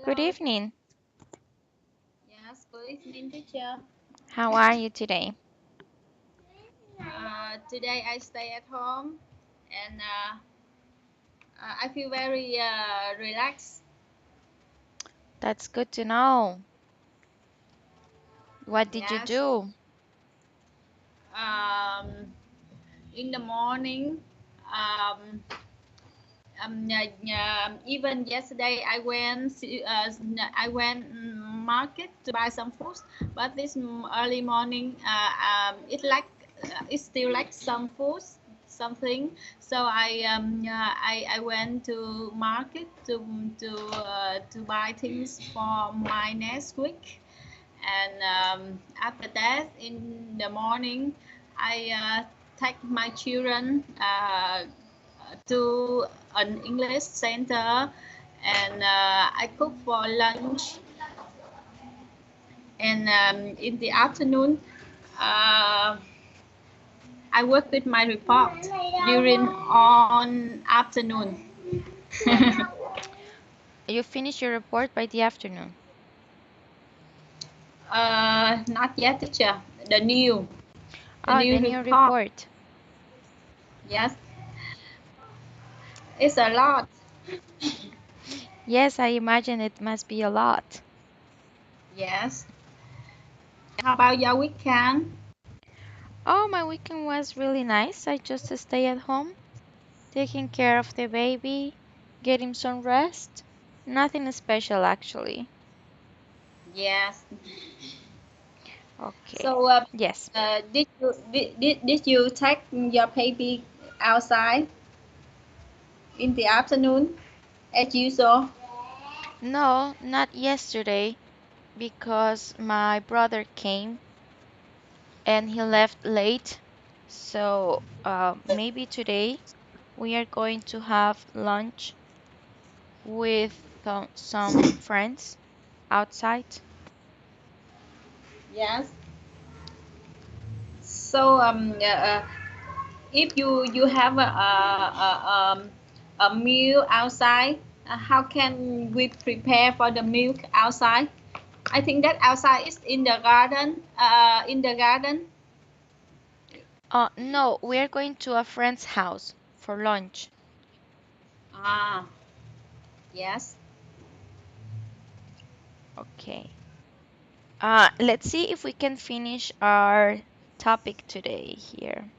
Good Hello. evening. Yes, good evening, teacher. How are you today? Today I stay at home and I feel very relaxed. That's good to know. What did you Yes. do? Um, in the morning, um, even yesterday I went market to buy some food, but this early morning it still like some food something. So I went to market to buy things for my next week, and after that in the morning I take my children to an English center, and I cook for lunch. And in the afternoon, uh, I work with my report during on afternoon. You finished your report by the afternoon. Not yet, teacher. The Oh, new the new report. report. Yes, it's a lot. Yes, I imagine it must be a lot. Yes. How about your weekend? Oh, my weekend was really nice. I just stay at home, taking care of the baby, getting some rest. Nothing special actually. Yes. Okay. So, Yes. did you take your baby outside in the afternoon as usual? No, not yesterday because my brother came and he left late. So maybe today we are going to have lunch with some friends outside. Yes. So, if you have a meal outside, how can we prepare for the milk outside? I think that outside is in the garden. In the garden. No, we are going to a friend's house for lunch. Ah, yes. Okay. Let's see if we can finish our topic today here.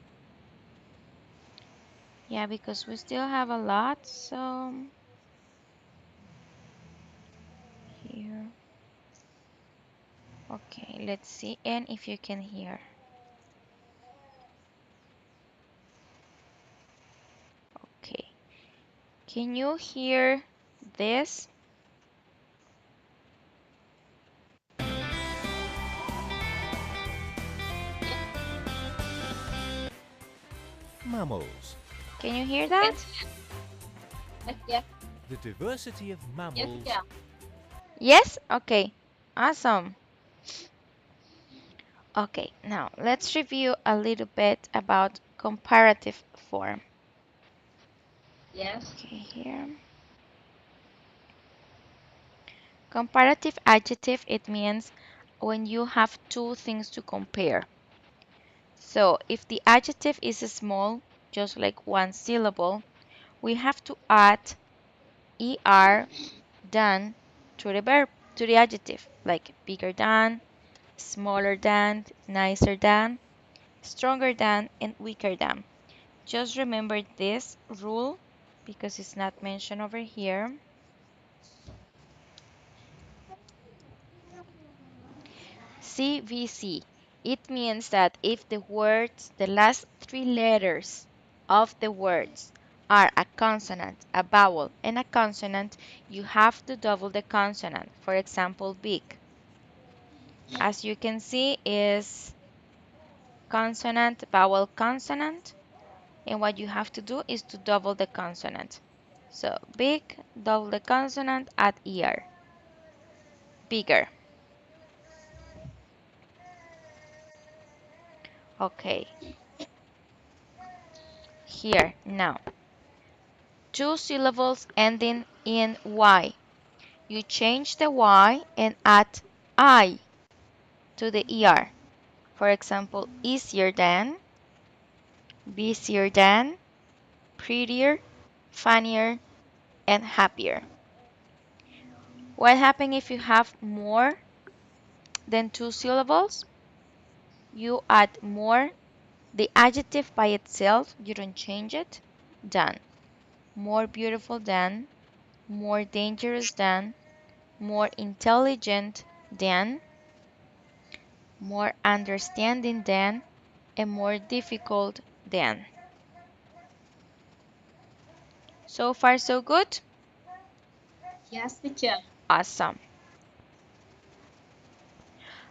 Yeah, because we still have a lot. So here. Okay, let's see. And if you can hear. Okay. Can you hear this? Mammals. Can you hear Yes. that? Yes. Yes. The diversity of Yes. mammals. Yeah. Yes? Okay. Awesome. Okay, now let's review a little bit about comparative form. Yes. Okay, here. Comparative adjective, it means when you have two things to compare. So if the adjective is small, just like one syllable, we have to add er than to the verb, to the adjective, like bigger than, smaller than, nicer than, stronger than, and weaker than. Just remember this rule because it's not mentioned over here. CVC. It means that if the words, the last three letters of the words are a consonant, a vowel, and a consonant, you have to double the consonant. For example, big. As you can see, is consonant, vowel, consonant. And what you have to do is to double the consonant. So big, double the consonant, add er. Bigger. Okay, here now. Two syllables ending in Y. You change the Y and add I to the ER. For example, easier than, busier than, prettier, funnier, and happier. What happens if you have more than two syllables? You add more, the adjective by itself, you don't change it, than. More beautiful than, more dangerous than, more intelligent than, more understanding than, and more difficult than. So far, so good? Yes, teacher. Awesome.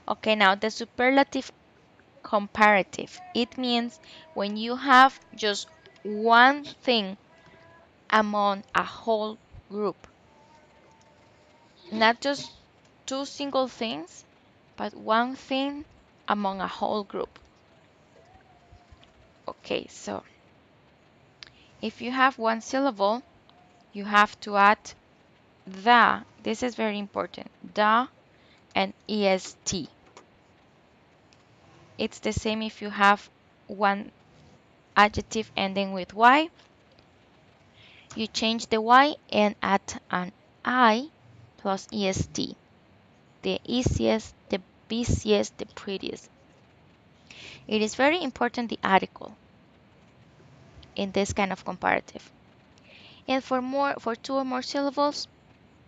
Okay, now the superlative comparative. It means when you have just one thing among a whole group, not just two single things, but one thing among a whole group. Okay, so if you have one syllable, you have to add the. This is very important. The and est. It's the same if you have one adjective ending with y. You change the y and add an I plus est. The easiest, the busiest, the prettiest. It is very important the article in this kind of comparative. And for two or more syllables,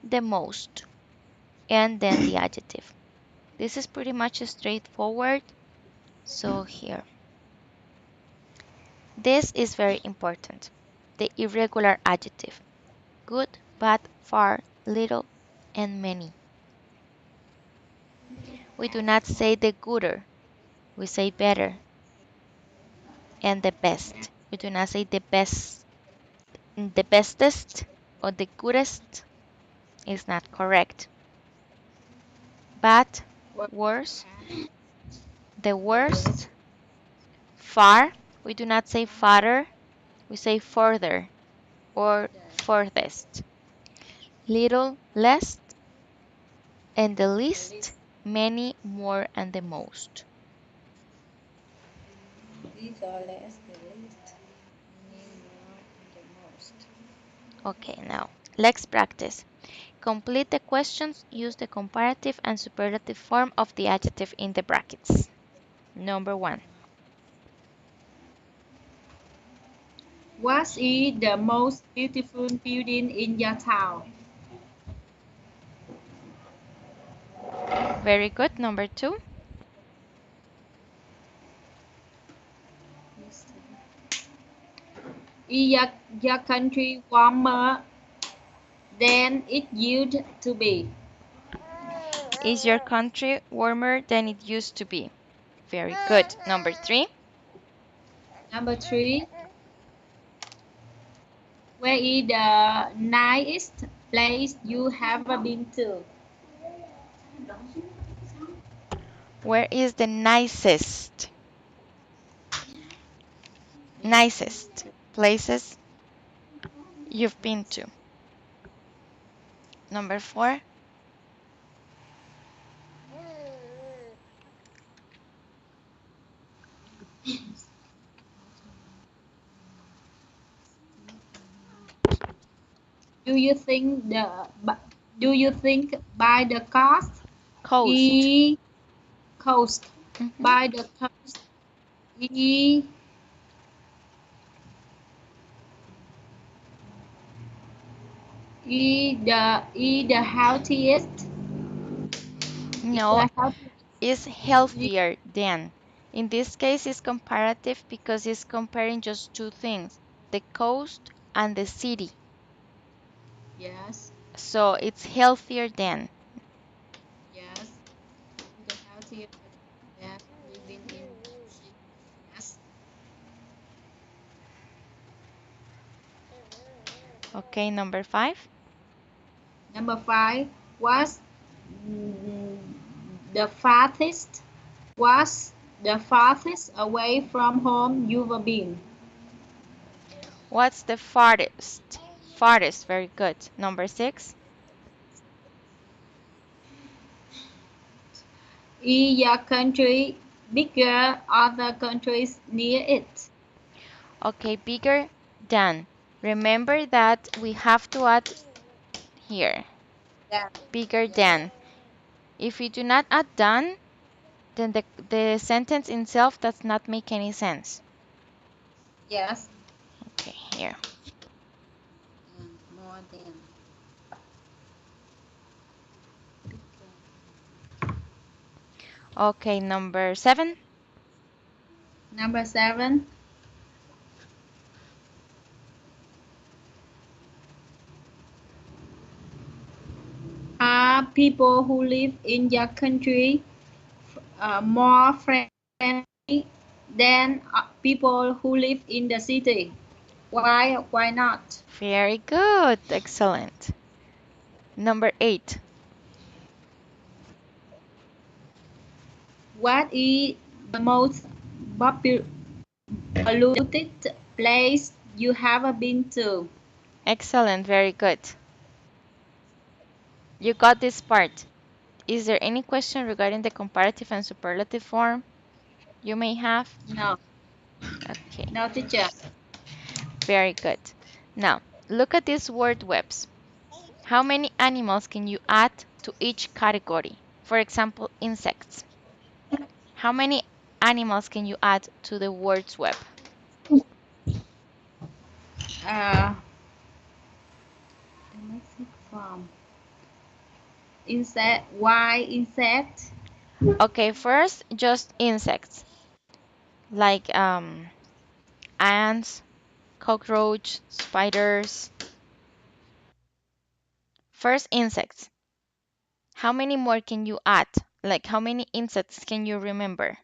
the most, and then the adjective. This is pretty much straightforward. So here, this is very important. The irregular adjective. Good, bad, far, little, and many. We do not say the gooder. We say better and the best. We do not say the best, the bestest, or the goodest is not correct. Bad, worse, the worst, far. We do not say farther. We say further or furthest. Little, less, and the The least, least. many, more, and the most. These are less, the least, meaning more, the most. Okay, now let's practice. Complete the questions. Use the comparative and superlative form of the adjective in the brackets. Number one. What is the most beautiful building in your town? Very good. Number two. Is your country warmer than it used to be? Is your country warmer than it used to be? Very good. Number three. Number three, where is the nicest place you have been to? Where is the nicest places you've been to? Number four. Do you think the do you think by the Coast. e coast Mhm. by the coast e the healthiest is No, the healthiest is e, healthier than. In this case, it's comparative because it's comparing just two things, the coast and the city. yes So it's healthier than. yes the healthiest that living in city. Yes. Okay, number five. Number five was mm, the farthest was the farthest away from home you've been. What's the farthest? Farthest, very good. Number six. Is your country bigger other countries near it? Okay, bigger than. Remember that we have to add here, Yeah. bigger Yes. than. If we do not add than, then the sentence itself does not make any sense. Yes. Okay, here. More than. Okay, number 7. Number 7. Are people who live in your country more friendly than people who live in the city? Why? Why not? Very good. Excellent. Number 8. What is the most polluted place you have been to? Excellent. Very good. You got this part. Is there any question regarding the comparative and superlative form you may have? No, Okay, no, teacher. very good. Now, look at these word webs. How many animals can you add to each category? For example, insects. How many animals can you add to the words web? Uh, from insect. Why insect? Okay, first, just insects like ants, cockroach, spiders. First, insects. How many more can you add? Like, how many insects can you remember?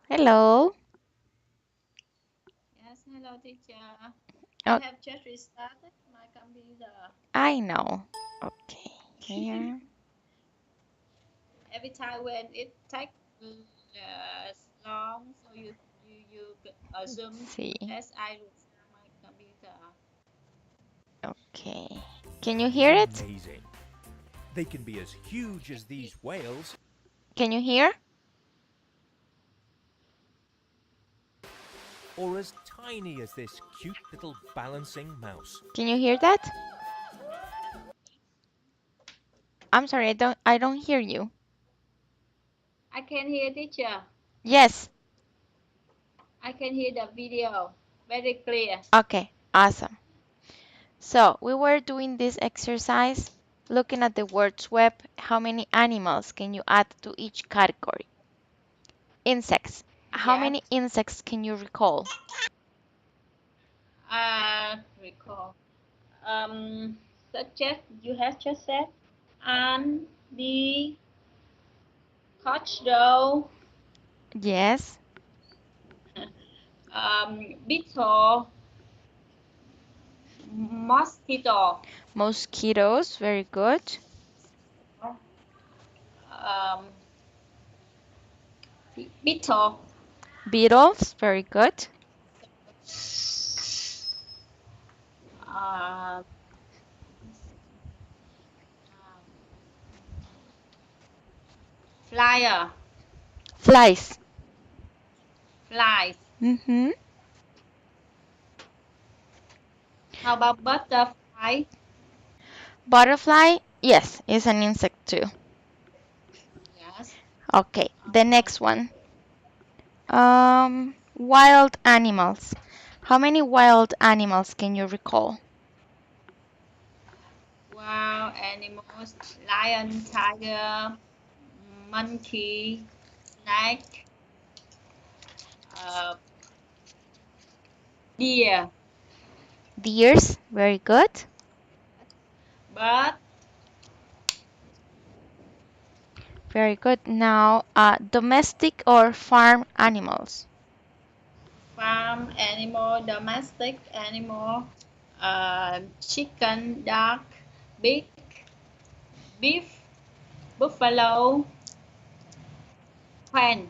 Hello. Yes, hello teacher. I Oh, have just restarted my computer. I know. Okay, here. Every time when it takes long, so you assume See. as I restart my computer. Okay. Can you hear it? Amazing. They can be as huge as these whales Can you hear? or as tiny as this cute little balancing mouse. Can you hear that? I'm sorry, I don't hear you. I can hear teacher. Yes. I can hear the video very clear. Okay, awesome. So, we were doing this exercise looking at the words web. How many animals can you add to each category? Insects. How Yes. many insects can you recall? Recall. Such as you have just said, and the coach dough, Yes. beetle, mosquito, Mosquitoes, very good. um, beetle, Beetles, very good. um, flyer, Flies. flies. Mm-hmm. How about butterfly? Butterfly, yes, is an insect too. Yes. Okay, the Um, next one. Wild animals. How many wild animals can you recall? wild animals, lion, tiger, monkey, snake, uh, deer, Deers, very good. bird, Very good. Now, domestic or farm animals. farm animal, domestic animal, chicken, duck, pig, beef, buffalo, swan,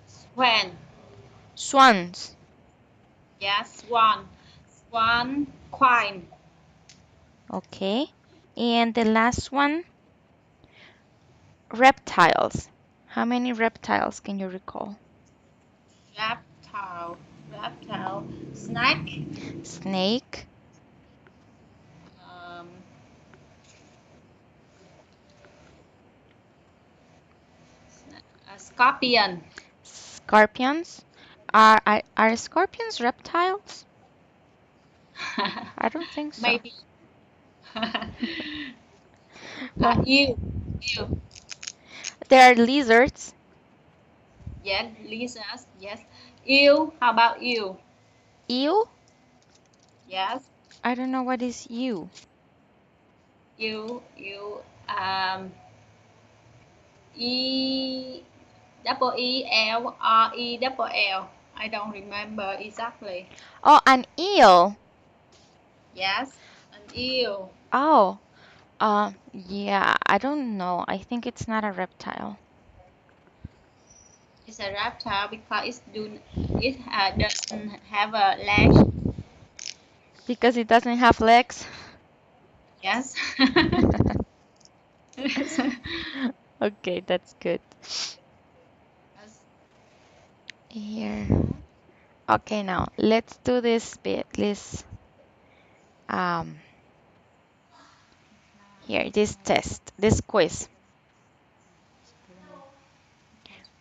swan, Swans. yes, swan, quine, Okay. And the last one, reptiles. How many reptiles can you recall? reptile, snake, Snake, um, scorpion, scorpions. Are scorpions reptiles? I don't think so. maybe, Well, eel, eel, there are lizards. yes, lizards, yes, eel, how about eel? Eel? Yes, I don't know what is eel. eel, e double e l r e double l. I don't remember exactly. Oh, an eel. Yes, an eel Oh, yeah, I don't know. I think it's not a reptile is a reptile because it doesn't have a leg. because it doesn't have legs. Yes. Yes. Okay, that's good. Yes. Here. Okay, now let's do this bit. Um here, this test, this quiz.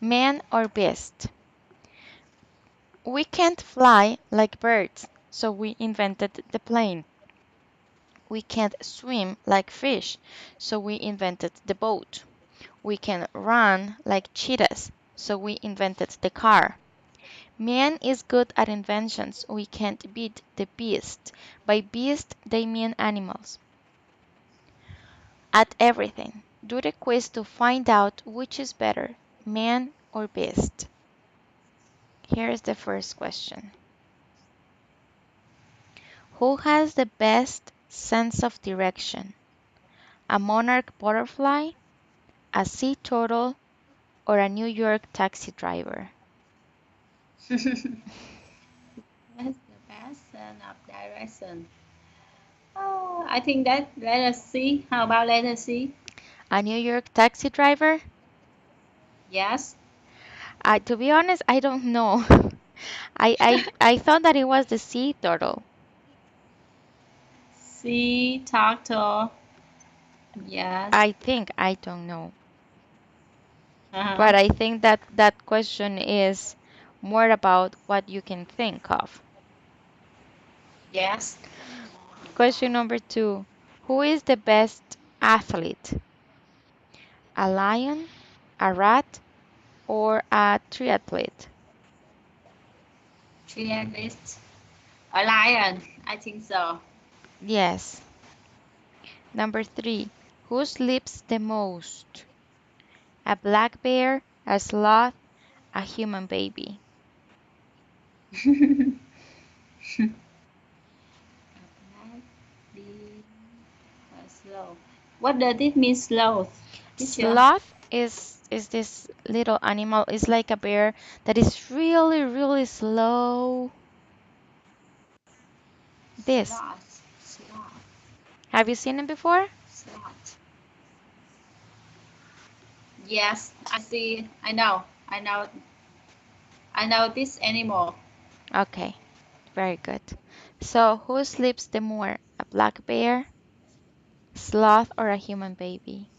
Man or beast? We can't fly like birds, so we invented the plane. We can't swim like fish, so we invented the boat. We can run like cheetahs, so we invented the car. Man is good at inventions. We can't beat the beast. By beast, they mean animals. At everything. Do the quiz to find out which is better, man or beast. Here's the first question. Who has the best sense of direction? A monarch butterfly, a sea turtle, or a New York taxi driver? That's the person of direction. Oh, I think that let us see. How about let us see? A New York taxi driver? Yes. To be honest, I don't know. I thought that it was the sea turtle. See, turtle. Yes. I don't know. Uh-huh. But I think that that question is more about what you can think of. Yes. Question number two. Who is the best athlete? A lion, a rat, or a triathlete? Triathlete. A lion. I think so. Yes. Number three. Who sleeps the most? A black bear, a sloth, a human baby? Slow. What does it mean, slow? Teacher. Sloth is this little animal. It's like a bear that is really, really slow. This. Sloth. Sloth. Have you seen it before? Sloth. Yes, I see. I know. I know. I know this animal. Okay, very good. So, who sleeps the more? A black bear, sloth, or a human baby?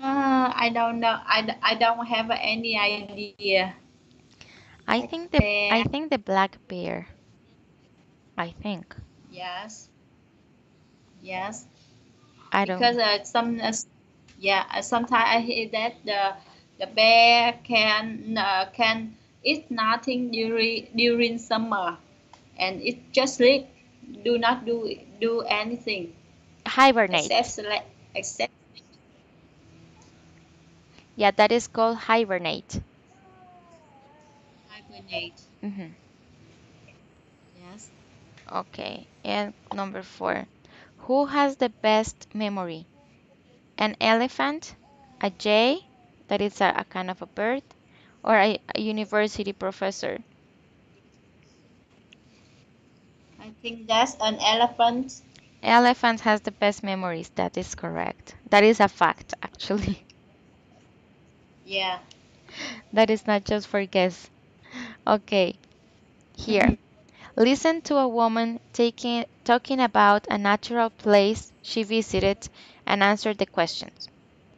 I don't know. I don't have any idea. Black I bear. think the black bear. I think. Yes. Yes. I Because don't. yeah, sometimes I hear that the bear can eat nothing during summer, and it just sleep, do not do anything except Hibernate. except Yeah, that is called hibernate. hibernate. Hmm. Yes. Okay, and number four. Who has the best memory? An elephant, a jay, that is a kind of a bird, or a university professor? I think that's an elephant. Elephant has the best memories. That is correct. That is a fact, actually. Yeah. That is not just for guess. Okay, here. Listen to a woman talking about a natural place she visited and answer the questions.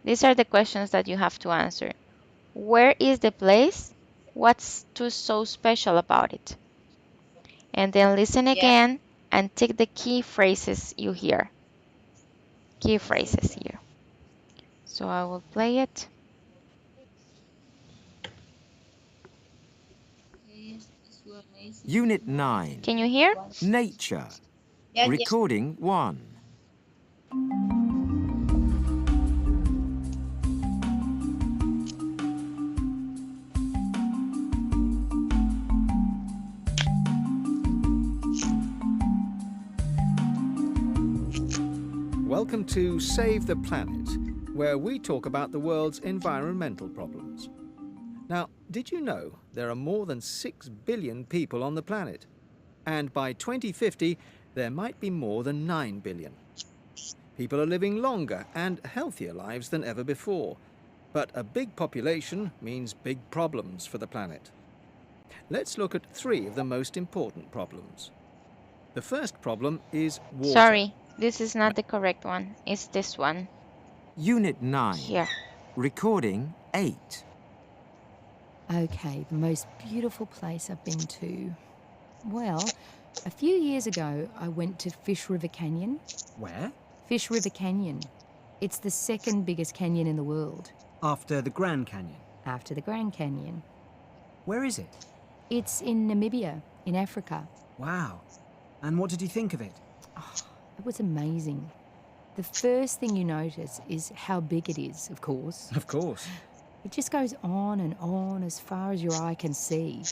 These are the questions that you have to answer. Where is the place? What's so special about it? And then listen Yes. again and take the key phrases you hear. Key Yes, phrases teacher. here. So I will play it. Yes, this one is Unit nice. 9. Can you hear? One. Nature. Yes, yes. Recording 1. Welcome to Save the Planet, where we talk about the world's environmental problems. Now, did you know there are more than 6 billion people on the planet? And by 2050, there might be more than 9 billion. People are living longer and healthier lives than ever before. But a big population means big problems for the planet. Let's look at 3 of the most important problems. The first problem is water. Sorry, this is not the correct one. It's this one. Unit 9. Here. Recording 8. Okay, the most beautiful place I've been to. Well, a few years ago, I went to Fish River Canyon. Where? Fish River Canyon. It's the second biggest canyon in the world, After the Grand Canyon. after the Grand Canyon. Where is it? It's in Namibia, in Africa. Wow. And what did you think of it? It was amazing. The first thing you notice is how big it is, of course. Of course. It just goes on as far as your eye can see.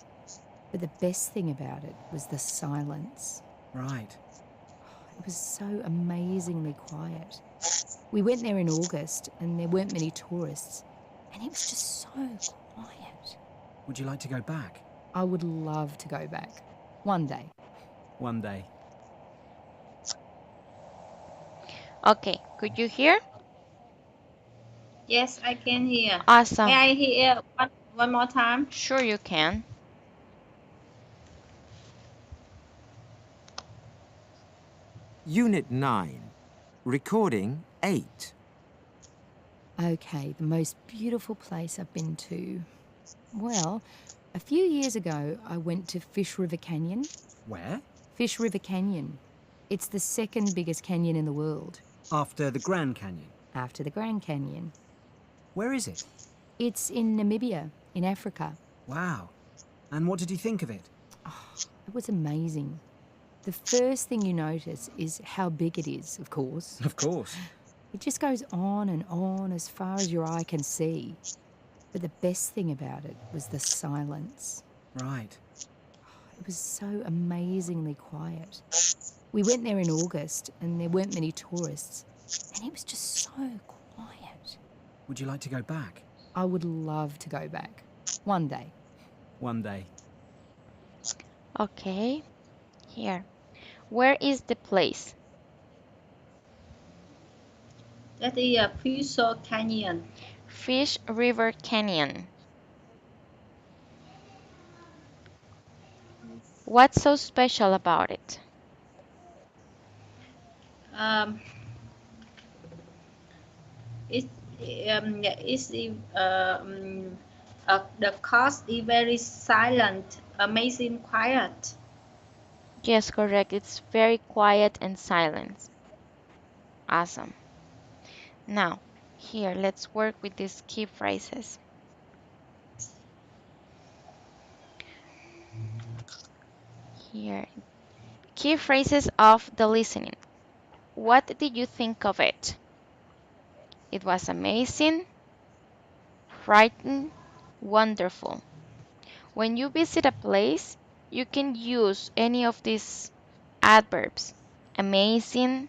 But the best thing about it was the silence. Right. It was so amazingly quiet. We went there in August and there weren't many tourists, and it was just so quiet. Would you like to go back? I would love to go back. One day. One day. Okay, could you hear? Yes, I can hear. Awesome. May I hear one more time? Sure you can. Unit 9. Recording 8. Okay, the most beautiful place I've been to. Well, a few years ago, I went to Fish River Canyon. Where? Fish River Canyon. It's the second biggest canyon in the world, After the Grand Canyon. after the Grand Canyon. Where is it? It's in Namibia, in Africa. Wow. And what did you think of it? It was amazing. The first thing you notice is how big it is, of course. Of course. It just goes on as far as your eye can see. But the best thing about it was the silence. Right. It was so amazingly quiet. We went there in August and there weren't many tourists, and it was just so quiet. Would you like to go back? I would love to go back. One day. One day. Okay, here. Where is the place? That is a Fish Canyon. Fish River Canyon. What's so special about it? Um, it's the coast is very silent, amazing quiet. Yes, correct. It's very quiet and silent. Awesome. Now, here, let's work with these key phrases. Here, key phrases of the listening. What did you think of it? It was amazing, frightened, wonderful. When you visit a place, you can use any of these adverbs. Amazing,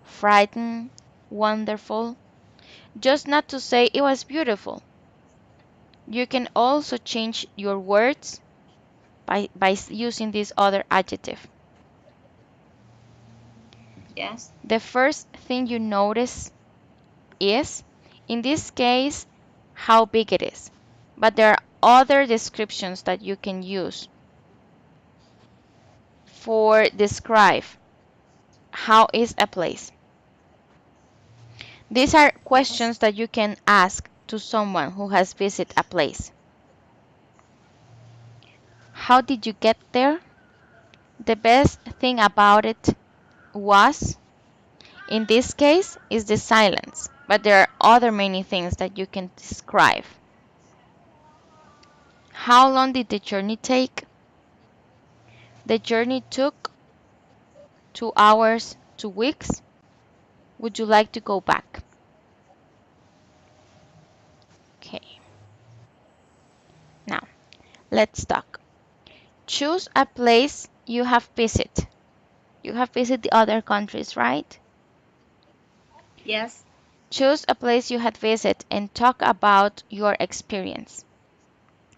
frightened, wonderful. Just not to say it was beautiful. You can also change your words by using this other adjective. Yes. The first thing you notice is, in this case, how big it is. But there are other descriptions that you can use for describe how is a place. These are questions that you can ask to someone who has visited a place. How did you get there? The best thing about it was, in this case, is the silence, but there are other many things that you can describe. How long did the journey take? The journey took 2 hours, 2 weeks. Would you like to go back? Okay, now let's talk. Choose a place you have visited. You have visited the other countries, right? Yes. Choose a place you had visited and talk about your experience.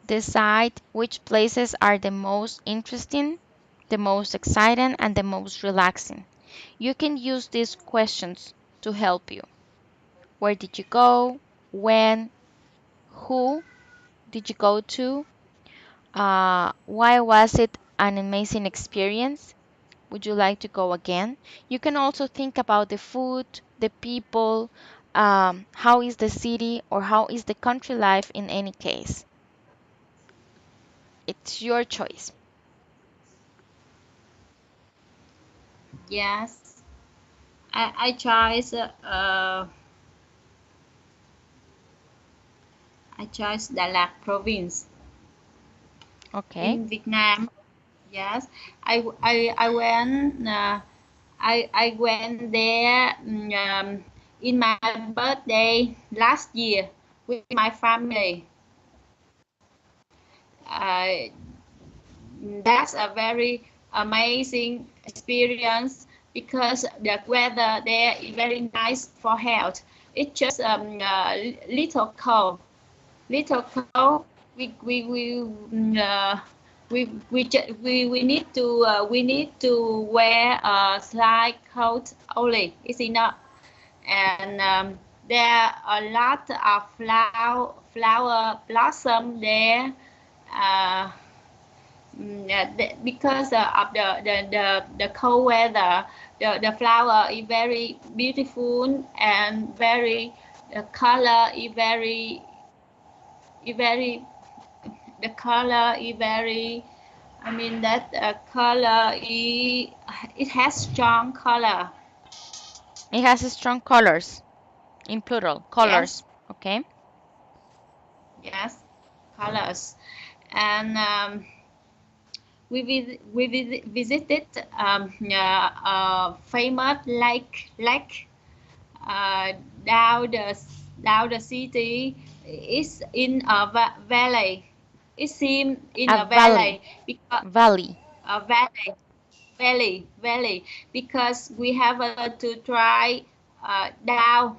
Decide which places are the most interesting, the most exciting, and the most relaxing. You can use these questions to help you. Where did you go? When? Who did you go to? Why was it an amazing experience? Would you like to go again? You can also think about the food, the people, how is the city, or how is the country life in any case. It's your choice. Yes. I chose Đà Lạt province Okay. in Vietnam. Yes. I went I went there in my birthday last year. with my family. Uh, that's a very amazing experience because the weather there is very nice for health. It's just little cold, little cold. We need to wear a slight coat only. It's enough. And there are a lot of flower blossom there. Uh, because of the cold weather, the flower is very beautiful and very the color is very the color is very I mean that color is it has strong color. It has strong colors, in plural, Yes, colors. Okay. yes, colors. And visited famous lake uh, down the down the city. It's in a valley. It seems in A a valley valley. because Valley. a valley because we have to try down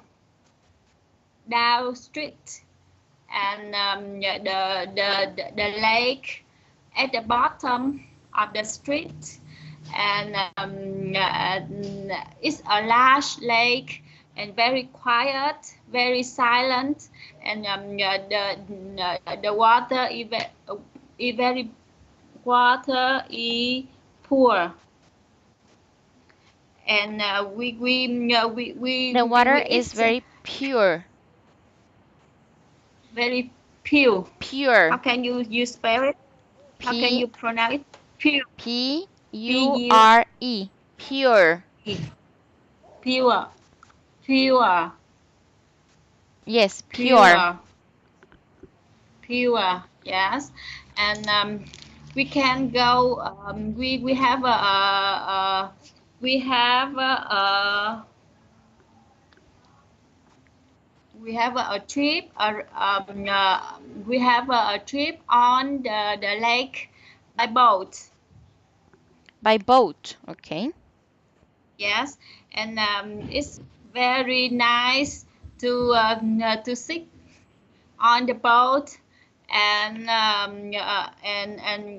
street and the lake at the bottom of the street and it's a large lake and very quiet, very silent, and the water is very water is poor, and The water we is eat very pure. very pure. How Pure. can you spell it? How can P you pronounce it? Pure. P P U U R E. Pure. E. Pure. Pure. Yes, pure. Pure. Pure. Yes. And we can go. We have we have we have a trip. We have a trip on the lake by boat. By boat. Okay. Yes, and it's very nice to sit on the boat and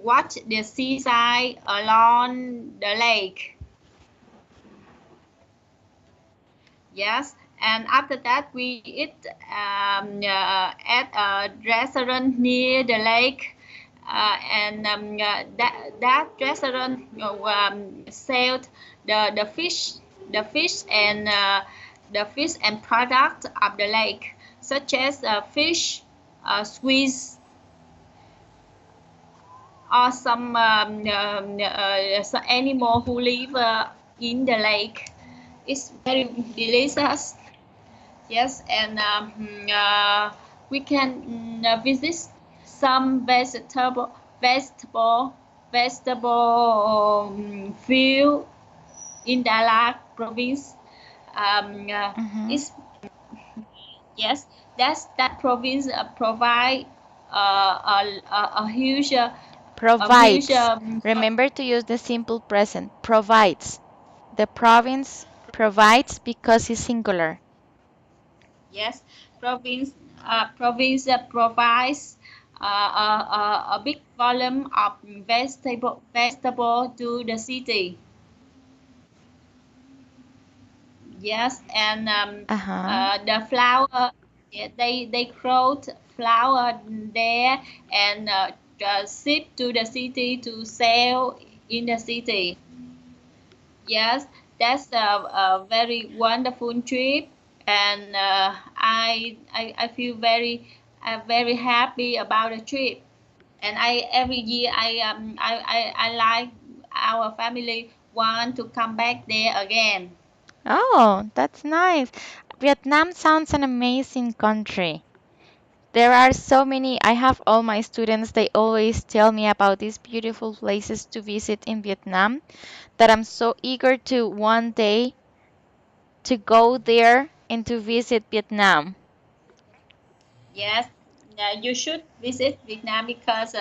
watch the seaside along the lake. Yes, and after that we eat at a restaurant near the lake. And that restaurant sold the fish and the fish and product of the lake, such as fish, squid, or some animal who live in the lake. It's very delicious. Yes, and we can visit some vegetable field in Dalat province. Um, uh, Mm-hmm. it's yes, that province provide a huge Provides. Remember to use the simple present. Provides. The province provides because it's singular. yes, province provides a big volume of vegetable to the city. Yes, and Uh-huh. the flower, yeah, they grow flower there and ship to the city to sell in the city. Yes, that's a very wonderful trip, and I feel very happy about the trip. And I every year I like our family want to come back there again. Oh, that's nice. Vietnam sounds an amazing country. There are so many. I have all my students, they always tell me about these beautiful places to visit in Vietnam that I'm so eager to one day to go there and to visit Vietnam. Yes, you should visit Vietnam because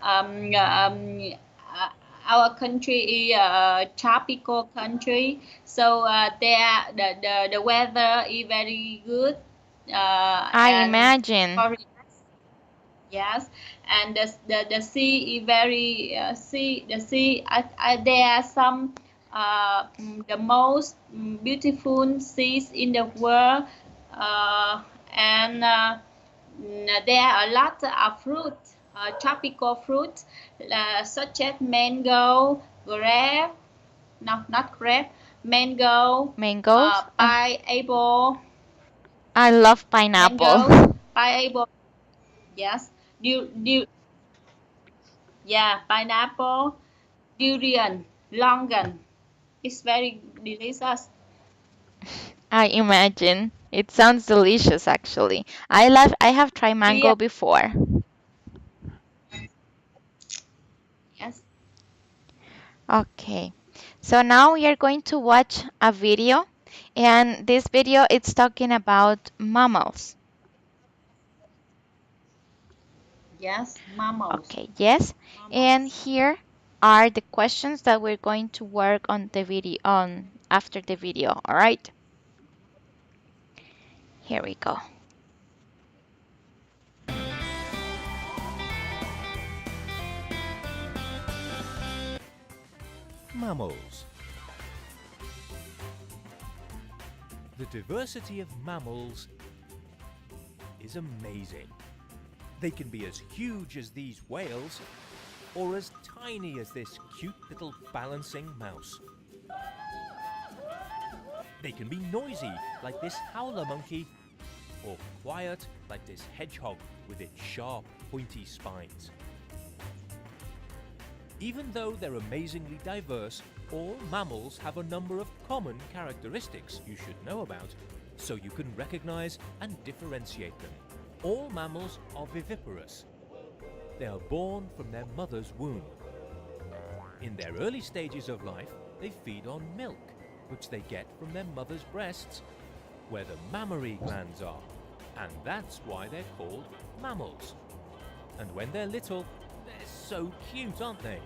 um, um, uh, our country is a tropical country, so there the weather is very good, I and imagine. for yes, and the sea is very sea the sea there are some the most beautiful seas in the world, and there are a lot of fruit, tropical fruit, such as mango, grape, no, not grape, mango, Mangoes? pineapple, I love pineapple. mangoes, pineapple, yes, yeah, pineapple, durian, longan. It's very delicious. I imagine. It sounds delicious actually. I have tried Yeah, mango before. yes, Okay. So now we are going to watch a video, and this video it's talking about mammals. yes, mammals, Okay, yes. And mammals. here are the questions that we're going to work on the video on after the video. All right. Here we go. Mammals. The diversity of mammals is amazing. They can be as huge as these whales or as tiny as this cute little balancing mouse. They can be noisy like this howler monkey or quiet like this hedgehog with its sharp, pointy spines. Even though they're amazingly diverse, all mammals have a number of common characteristics you should know about, so you can recognize and differentiate them. All mammals are viviparous. They are born from their mother's womb. In their early stages of life, they feed on milk, which they get from their mother's breasts, where the mammary glands are, and that's why they're called mammals. And when they're little, they're so cute, aren't they?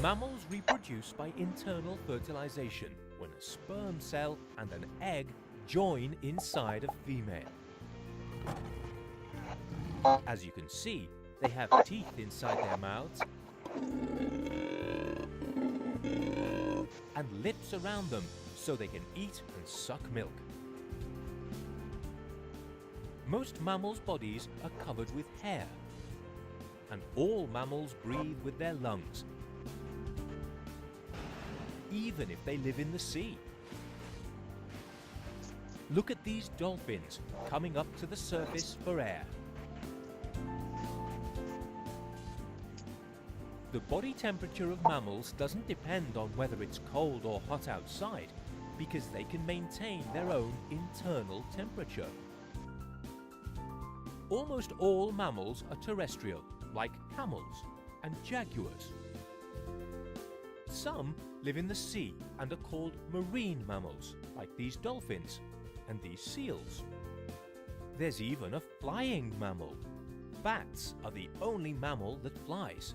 Mammals reproduce by internal fertilization, when a sperm cell and an egg join inside a female. As you can see, they have teeth inside their mouths and lips around them so they can eat and suck milk. Most mammals' bodies are covered with hair, and all mammals breathe with their lungs, even if they live in the sea. Look at these dolphins coming up to the surface for air. The body temperature of mammals doesn't depend on whether it's cold or hot outside, because they can maintain their own internal temperature. Almost all mammals are terrestrial, like camels and jaguars. Some live in the sea and are called marine mammals, like these dolphins and these seals. There's even a flying mammal. Bats are the only mammal that flies.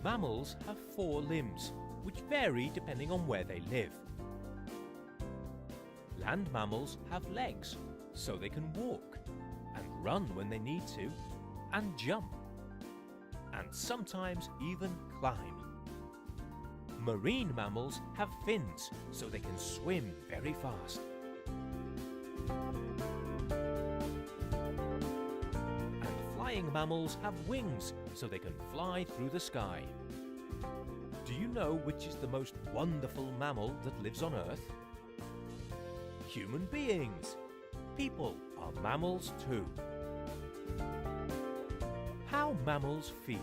Mammals have 4 limbs, which vary depending on where they live. Land mammals have legs, so they can walk, and run when they need to, and jump, and sometimes even climb. Marine mammals have fins, so they can swim very fast. And flying mammals have wings, so they can fly through the sky. Do you know which is the most wonderful mammal that lives on Earth? Human beings. People are mammals too. How mammals feed.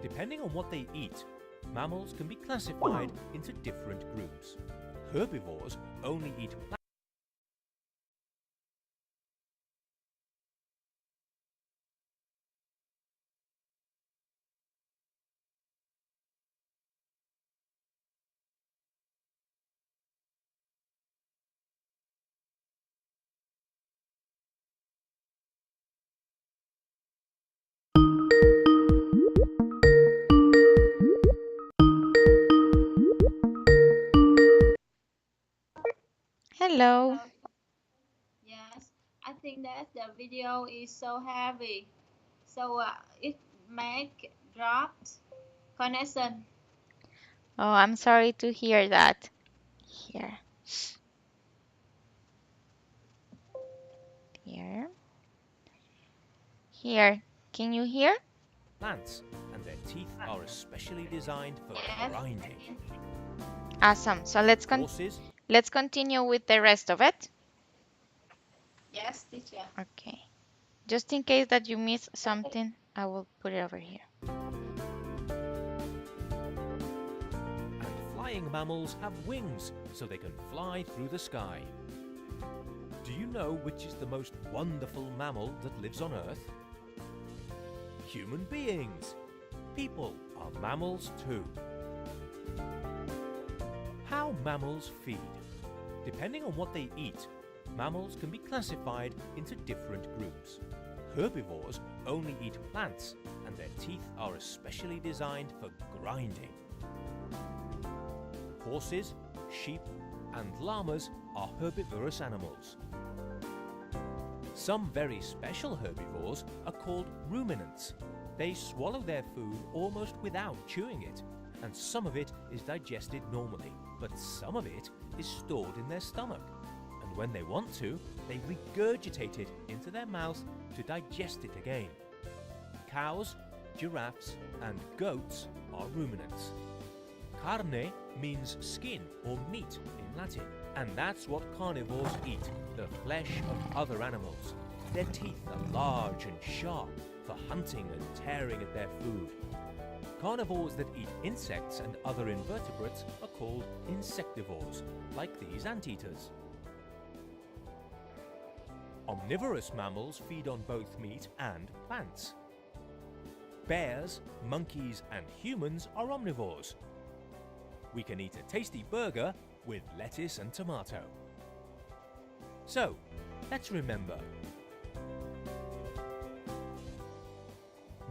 Depending on what they eat, mammals can be classified into different groups. Herbivores only eat plants. Hello. Yes, I think that the video is so heavy, so it make dropped connection. Oh, I'm sorry to hear that. Here, here, here. Can you hear? Plants, and their teeth are especially designed for Yes, grinding. Awesome. So Horses, let's continue with the rest of it. yes, teacher. Okay. Just in case that you miss something, I will put it over here. and flying mammals have wings so they can fly through the sky. Do you know which is the most wonderful mammal that lives on Earth? Human beings. People are mammals too. How mammals feed. Depending on what they eat, mammals can be classified into different groups. Herbivores only eat plants, and their teeth are especially designed for grinding. Horses, sheep, and llamas are herbivorous animals. Some very special herbivores are called ruminants. They swallow their food almost without chewing it, and some of it is digested normally, but some of it is stored in their stomach. And when they want to, they regurgitate it into their mouth to digest it again. Cows, giraffes, and goats are ruminants. Carne means skin or meat in Latin, and that's what carnivores eat, the flesh of other animals. Their teeth are large and sharp for hunting and tearing at their food. Carnivores that eat insects and other invertebrates are called insectivores, like these anteaters. Omnivorous mammals feed on both meat and plants. Bears, monkeys, and humans are omnivores. We can eat a tasty burger with lettuce and tomato. So, let's remember.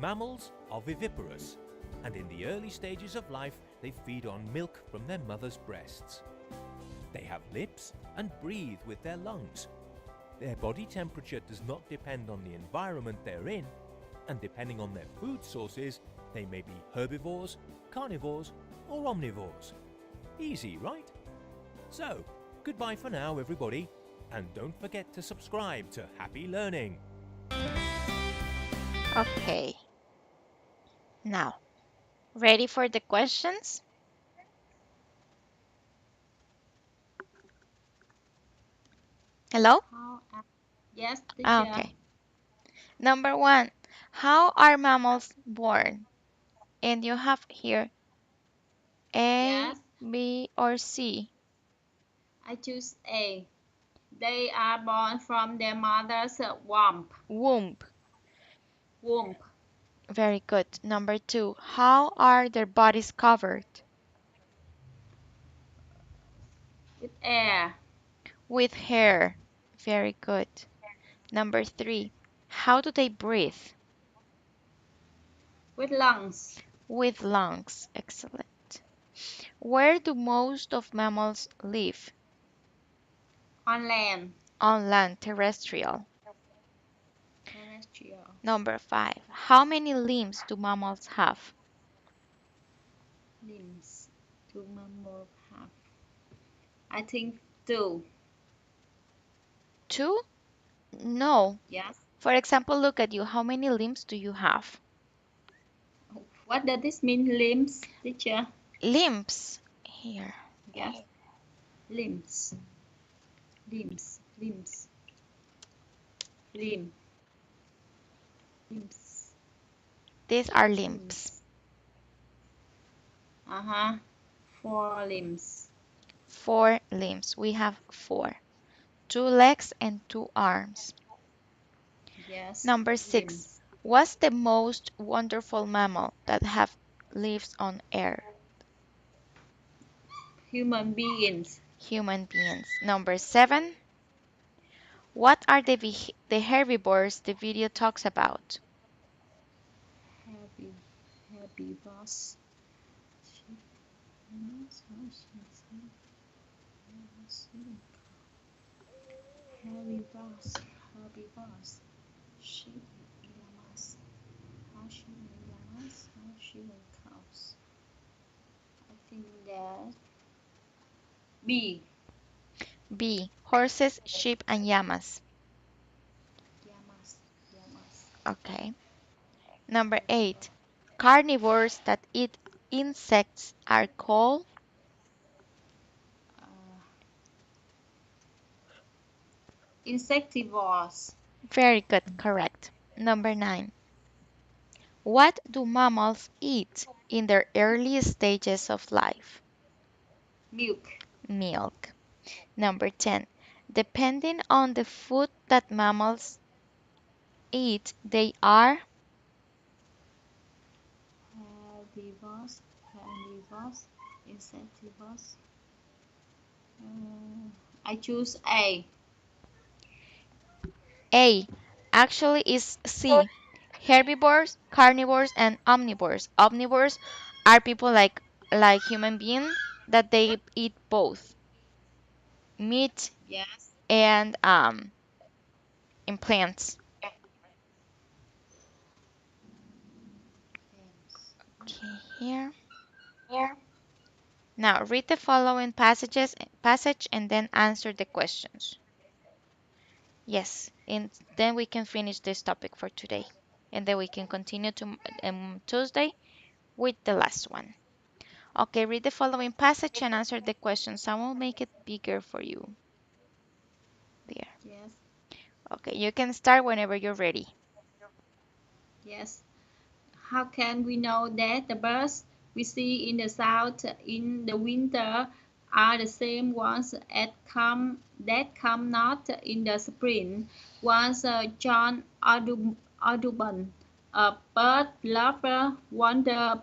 Mammals are viviparous, and in the early stages of life, they feed on milk from their mother's breasts. They have lips and breathe with their lungs. Their body temperature does not depend on the environment they're in, and depending on their food sources, they may be herbivores, carnivores, or omnivores. Easy, right? So, goodbye for now, everybody, and don't forget to subscribe to Happy Learning. Okay. Now, ready for the questions? Hello? Yes, Ah, teacher. okay. Number 1. How are mammals born? And you have here A, Yes, B, or C. I choose A. They are born from their mother's womb. Womb. Womb Very good. Number 2. How are their bodies covered? with air. With hair. Very good. Number 3. How do they breathe? With lungs. With lungs. Excellent. Where do most of mammals live? On land. On land, terrestrial. Terrestrial. Number 5. How many limbs do mammals have? Limbs. Do mammals have? I think two. 2? No. Yes. For example, look at you. How many limbs do you have? What does this mean, limbs, teacher? Limbs. Here. Yes. Limbs. Limbs. Limbs. Limb. Limbs. These are limbs. Limbs. Uh-huh. 4 limbs. 4 limbs. We have 4. 2 legs and 2 arms. Yes, Number 6. limbs. What's the most wonderful mammal that have lives on Earth? Human beings. Human beings. Number 7. What are the herbivores the video talks about? Happy, happy boss. Happy boss, happy boss. Sheep, llamas. Sheep, llamas. Sheep, cows. I think that B. B. Horses, sheep, and llamas. Llamas, llamas. Okay. Number 8. Carnivores that eat insects are called. Uh, Insectivores. Very good, correct. Number 9. What do mammals eat in their early stages of life? Milk. Milk. Number 10. Depending on the food that mammals eat, they are. Herbivores, carnivores, insectivores. I choose A. A. Actually is C. Herbivores, carnivores, and omnivores. Omnivores are people like human beings that they eat both meat Yes. and in plants. Okay, here. Now read the following passage and then answer the questions. Yes, and then we can finish this topic for today. And then we can continue to Tuesday with the last one. Okay, read the following passage and answer the questions. I will make it bigger for you. There. Yes. Okay, you can start whenever you're ready. Yes. How can we know that the birds we see in the south in the winter are the same ones that come not in the spring? Once John Audubon, a bird lover, wondered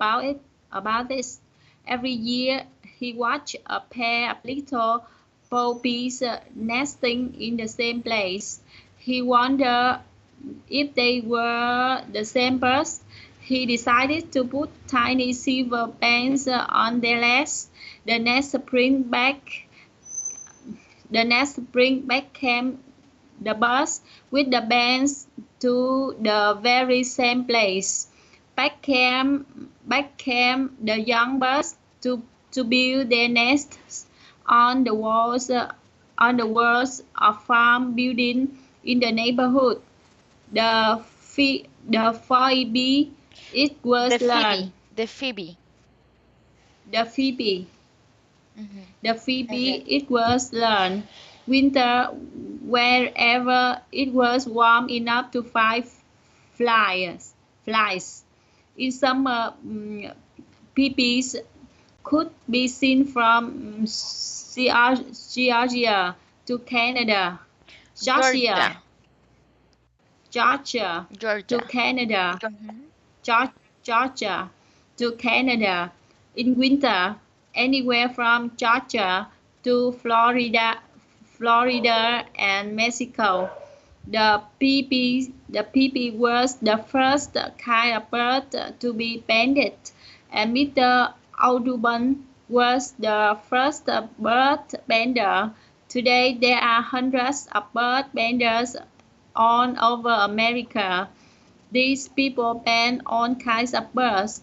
about this. Every year he watched a pair of little poppies nesting in the same place. He wondered if they were the same birds. He decided to put tiny silver bands on their legs. The next spring back, the next spring back came the birds with the bands to the very same place. Back came the young birds to build their nests on the walls of farm building in the neighborhood. The Phoebe it The was learned. Phoebe. The Phoebe. The Phoebe Hmm. the Phoebe it was learned. Winter wherever it was warm enough to fly flies. In summer, phoebes could be seen from Georgia to Canada. Georgia, Georgia. Georgia to Georgia. Canada. Hmm. Georgia to Canada. In winter, anywhere from Georgia to Florida and Mexico. The pee was the first kind of bird to be banded, and Mr. Audubon was the first bird bander. Today there are hundreds of bird banders all over America. These people ban all kinds of birds.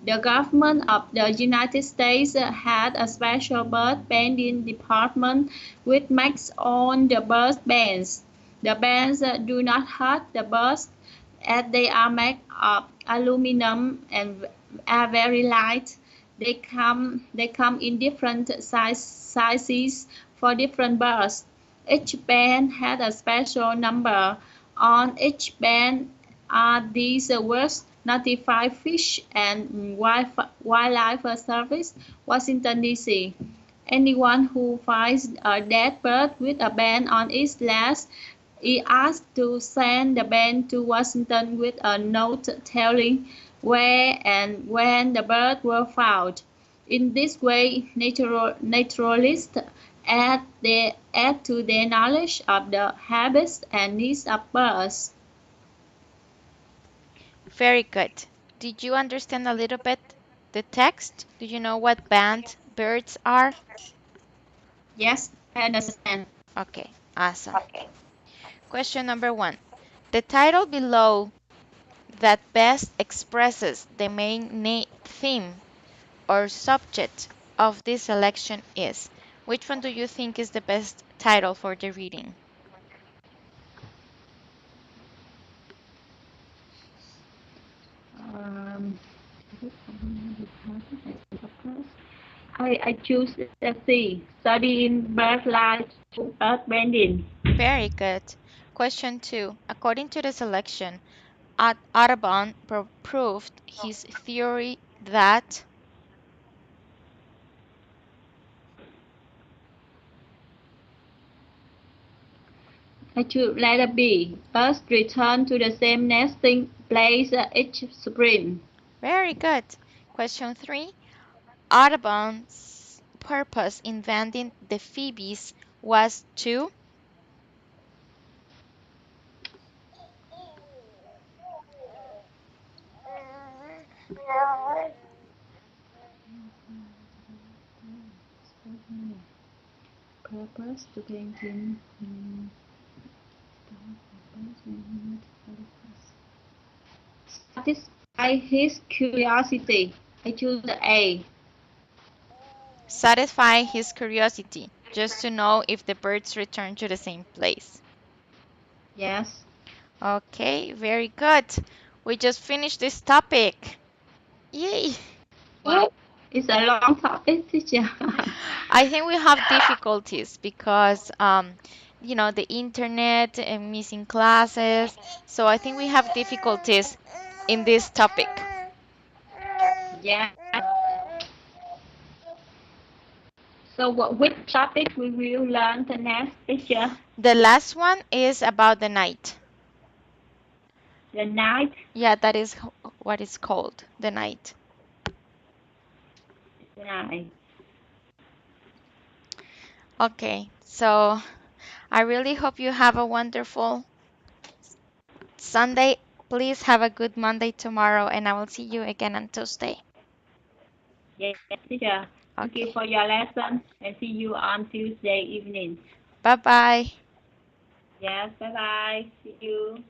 The government of the United States had a special bird banding department which makes all the bird bands. The bands do not hurt the birds as they are made of aluminum and are very light. They come in different sizes for different birds. Each band had a special number. On each band are these words Notify Fish and Wildlife Service, Washington, D.C. Anyone who finds a dead bird with a band on its leg is asked to send the band to Washington with a note telling where and when the birds were found. In this way, naturalists add to their knowledge of the habits and needs of birds. Very good. Did you understand a little bit the text? Do you know what band birds are? Yes, I understand. Okay, awesome. Question number 1. The title below that best expresses the main theme or subject of this selection is. Which one do you think is the best title for the reading? Um, I choose the C. Studying bird life to earth bending. Very good. Question 2. According to the selection, Audubon proved his theory that. I choose letter B. Birds return to the same nesting place each spring. Very good. Question 3. Audubon's purpose in inventing the phoebes was to. Purpose to painting. Satisfy his curiosity. I choose the A. Satisfy his curiosity, just to know if the birds return to the same place. Yes. Okay, very good. We just finished this topic. Yay! Wow. It's a long topic, teacher. I think we have difficulties because, the internet and missing classes. So I think we have difficulties in this topic. Yeah. So which topic we will learn the next, teacher? The last one is about the night. The night. Yeah, that is what it's called, the night. Night. Okay, so I really hope you have a wonderful Sunday. Please have a good Monday tomorrow, and I will see you again on Tuesday. Yes, teacher. Thank you Okay, for your lesson and see you on Tuesday evening. bye bye. Yes, bye bye. See you.